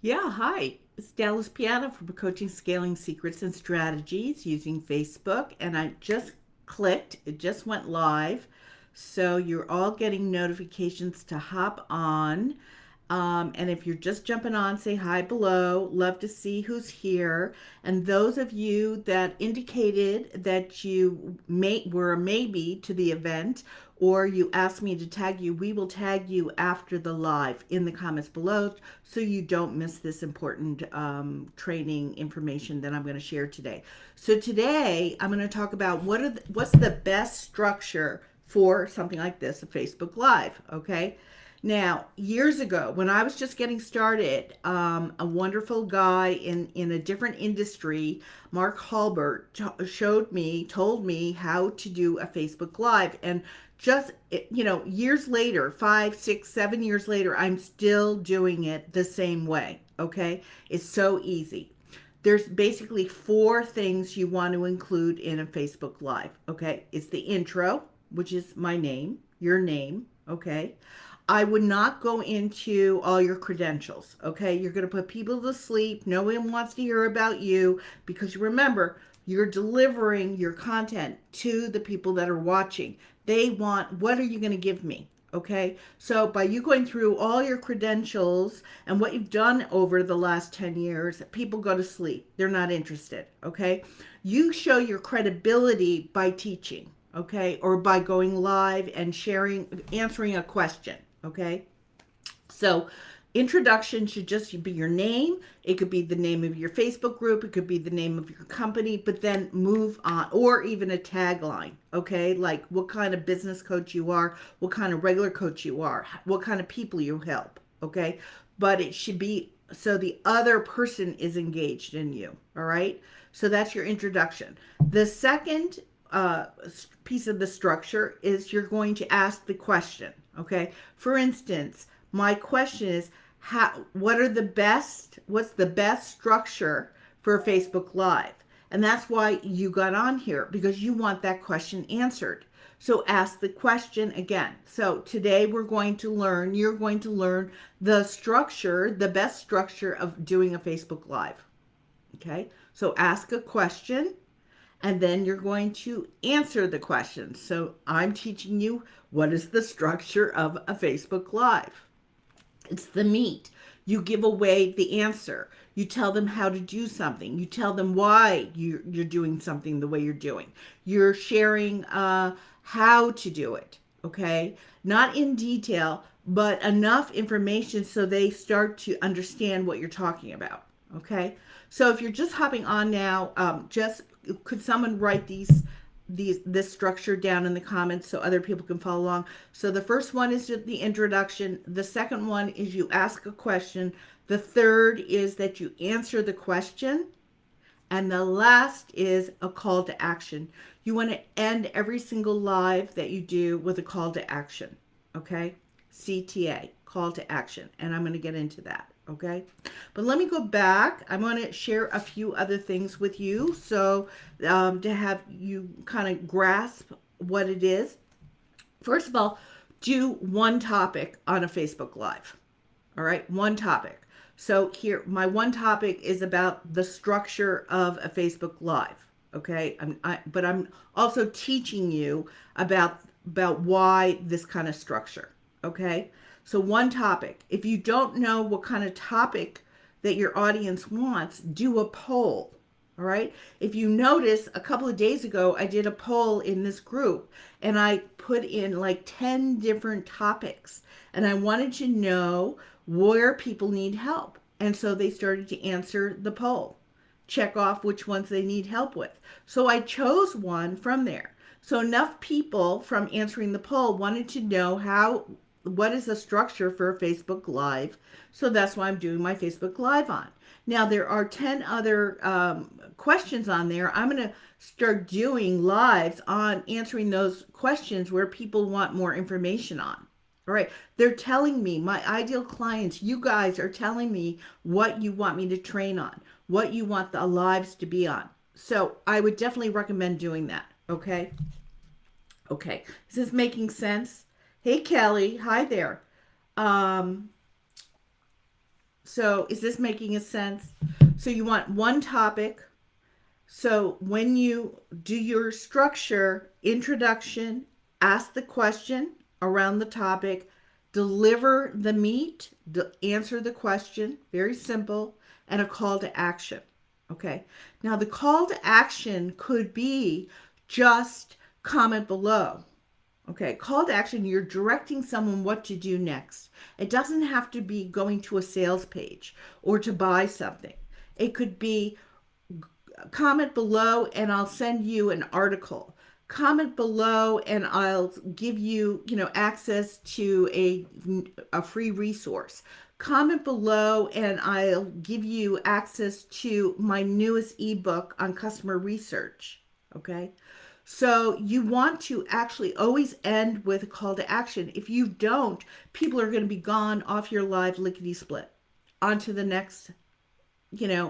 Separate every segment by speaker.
Speaker 1: Yeah, hi. It's Dallas Piana from Coaching Scaling Secrets and Strategies using Facebook. And I just clicked, it just went live. So you're all getting notifications to hop on. And if you're just jumping on, say hi below. Love to see who's here. And those of you that indicated that were a maybe to the event, or you asked me to tag you, we will tag you after the live in the comments below so you don't miss this important training information that I'm going to share today. So today I'm going to talk about what's the best structure for something like this, a Facebook Live, okay? Now, years ago, when I was just getting started, a wonderful guy in a different industry, Mark Halbert, told me how to do a Facebook Live. And just, years later, 5, 6, 7 years later, I'm still doing it the same way. Okay. It's so easy. There's basically four things you want to include in a Facebook Live. Okay. It's the intro, which is my name, your name. Okay. I would not go into all your credentials. Okay. You're going to put people to sleep. No one wants to hear about you because you remember, you're delivering your content to the people that are watching. They want, what are you going to give me? Okay. So by you going through all your credentials and what you've done over the last 10 years, people go to sleep. They're not interested. Okay. You show your credibility by teaching. Okay. Or by going live and answering a question. Okay. So, introduction should just be your name. It could be the name of your Facebook group. It could be the name of your company, but then move on, or even a tagline. Okay. Like what kind of business coach you are, what kind of regular coach you are, what kind of people you help. Okay. But it should be so the other person is engaged in you. All right. So that's your introduction. The second piece of the structure is you're going to ask the question. Okay. For instance, my question is what's the best structure for a Facebook Live? And that's why you got on here, because you want that question answered. So ask the question again. So today you're going to learn the best structure of doing a Facebook Live. Okay. So ask a question and then you're going to answer the question. So I'm teaching you what is the structure of a Facebook Live. It's the meat. You give away the answer. You tell them how to do something. You tell them why you're doing something the way you're doing. You're sharing how to do it, okay? Not in detail, but enough information so they start to understand what you're talking about, okay? So if you're just hopping on now, just could someone write this structure down in the comments so other people can follow along. So the first one is the introduction. The second one is you ask a question. The third is that you answer the question. And the last is a call to action. You want to end every single live that you do with a call to action. Okay? CTA, call to action. And I'm going to get into that. Okay? But let me go back. I'm going to share a few other things with you so to have you kind of grasp what it is. First of all, do one topic on a Facebook Live. All right, one topic. So here, my one topic is about the structure of a Facebook Live. Okay, but I'm also teaching you about why this kind of structure. Okay, so one topic. If you don't know what kind of topic that your audience wants, do a poll. All right. If you notice, a couple of days ago, I did a poll in this group and I put in like 10 different topics and I wanted to know where people need help. And so they started to answer the poll, check off which ones they need help with. So I chose one from there. So enough people from answering the poll wanted to know what is the structure for a Facebook Live. So that's why I'm doing my Facebook Live on. Now, there are 10 other questions on there. I'm going to start doing lives on answering those questions where people want more information on. All right. They're telling me, my ideal clients, you guys are telling me what you want me to train on, what you want the lives to be on. So I would definitely recommend doing that. Okay. Okay. Is this making sense? Hey, Kelly. Hi there. Um, So is this making a sense? So you want one topic. So when you do your structure, introduction, ask the question around the topic, deliver the meat, answer the question, very simple, and a call to action. Okay. Now the call to action could be just comment below. Okay, call to action, you're directing someone what to do next. It doesn't have to be going to a sales page or to buy something. It could be comment below and I'll send you an article. Comment below and I'll give you, access to a free resource. Comment below and I'll give you access to my newest ebook on customer research. Okay? So you want to actually always end with a call to action. If you don't, people are going to be gone off your live lickety split onto the next,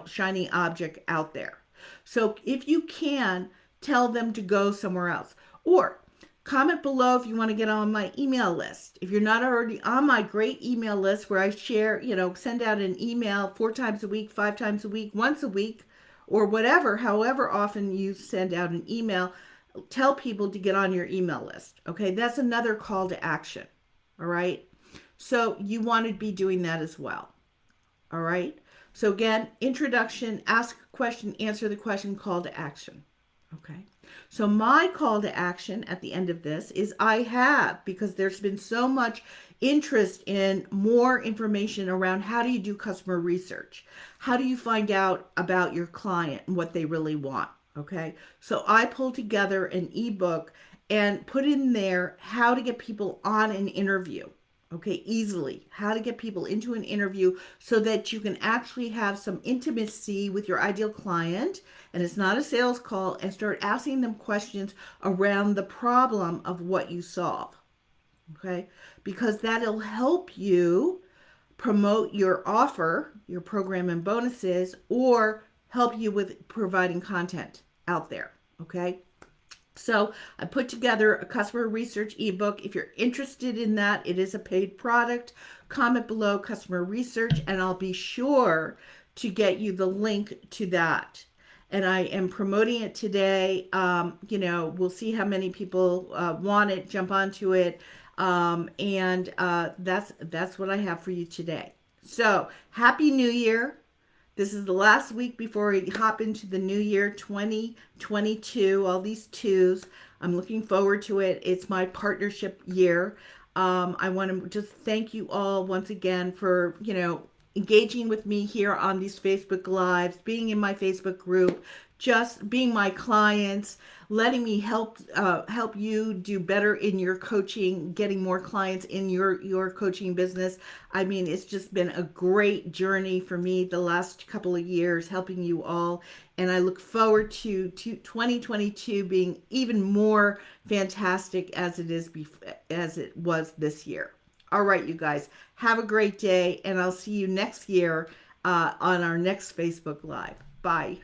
Speaker 1: shiny object out there. So if you can, tell them to go somewhere else. Or comment below if you want to get on my email list. If you're not already on my great email list where I share, send out an email 4 times a week, 5 times a week, once a week, or whatever, however often you send out an email, tell people to get on your email list. Okay, that's another call to action. All right, so you want to be doing that as well. All right, so again, introduction, ask a question, answer the question, call to action. Okay, so my call to action at the end of this is because there's been so much interest in more information around how do you do customer research? How do you find out about your client and what they really want? Okay, so I pulled together an ebook and put in there how to get people on an interview. Okay, easily. How to get people into an interview so that you can actually have some intimacy with your ideal client and it's not a sales call, and start asking them questions around the problem of what you solve. Okay, because that'll help you promote your offer, your program and bonuses, or help you with providing content out there. Okay. So I put together a customer research ebook. If you're interested in that, it is a paid product. Comment below customer research and I'll be sure to get you the link to that. And I am promoting it today. We'll see how many people want it, jump onto it. That's what I have for you today. So happy New Year. This is the last week before we hop into the new year 2022, all these twos. I'm looking forward to it. It's my partnership year. I want to just thank you all once again for, engaging with me here on these Facebook Lives, being in my Facebook group, just being my clients, letting me help you do better in your coaching, getting more clients in your coaching business. I mean, it's just been a great journey for me the last couple of years, helping you all. And I look forward to 2022 being even more fantastic as it was this year. All right, you guys, have a great day, and I'll see you next year on our next Facebook Live. Bye.